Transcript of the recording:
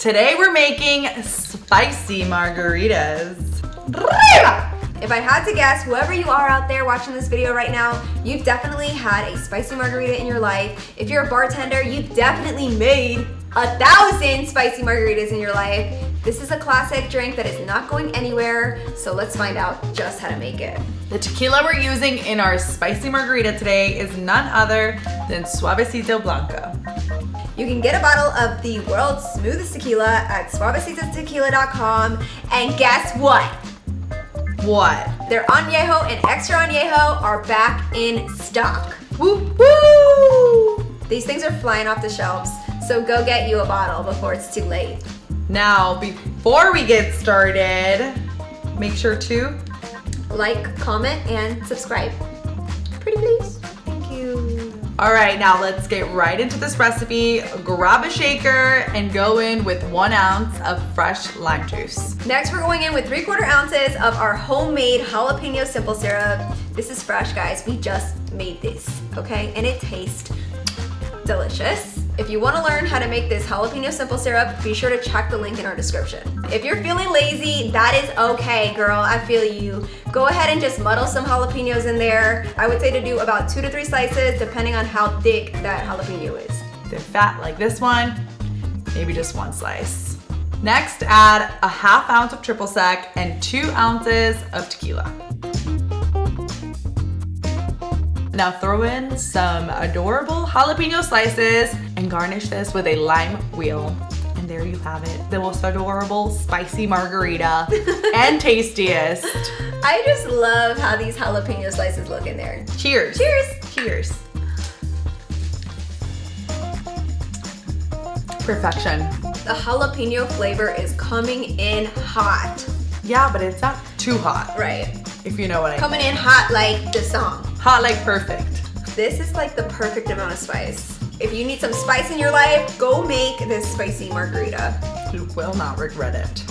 Today we're making spicy margaritas. If I had to guess, whoever you are out there watching this video right now, you've definitely had a spicy margarita in your life. If you're a bartender, you've definitely made 1,000 spicy margaritas in your life. This is a classic drink that is not going anywhere, so let's find out just how to make it. The tequila we're using in our spicy margarita today is none other than Suavecito Blanco. You can get a bottle of the world's smoothest tequila at suavecitotequila.com, and guess what? What? Their añejo and extra añejo are back in stock. Woo woo! These things are flying off the shelves, so go get you a bottle before it's too late. Now, before we get started, make sure to like, comment, and subscribe. Pretty please. Thank you. All right, now let's get right into this recipe. Grab a shaker and go in with 1 ounce of fresh lime juice. Next, we're going in with 3/4 ounces of our homemade jalapeno simple syrup. This is fresh, guys. We just made this, okay? And it tastes delicious. If you want to learn how to make this jalapeno simple syrup, be sure to check the link in our description. If you're feeling lazy, that is okay, girl. I feel you. Go ahead and just muddle some jalapenos in there. I would say to do about 2 to 3 slices, depending on how thick that jalapeno is. If they're fat like this one, maybe just 1 slice. Next, add a 1/2 ounce of triple sec and 2 ounces of tequila. Now throw in some adorable jalapeno slices and garnish this with a lime wheel. And there you have it, the most adorable spicy margarita and tastiest. I just love how these jalapeno slices look in there. Cheers. Cheers. Cheers. Perfection. The jalapeno flavor is coming in hot. Yeah, but it's not too hot. Right. If you know what I mean. Coming in hot like the song. Hot like perfect. This is like the perfect amount of spice. If you need some spice in your life, go make this spicy margarita. You will not regret it.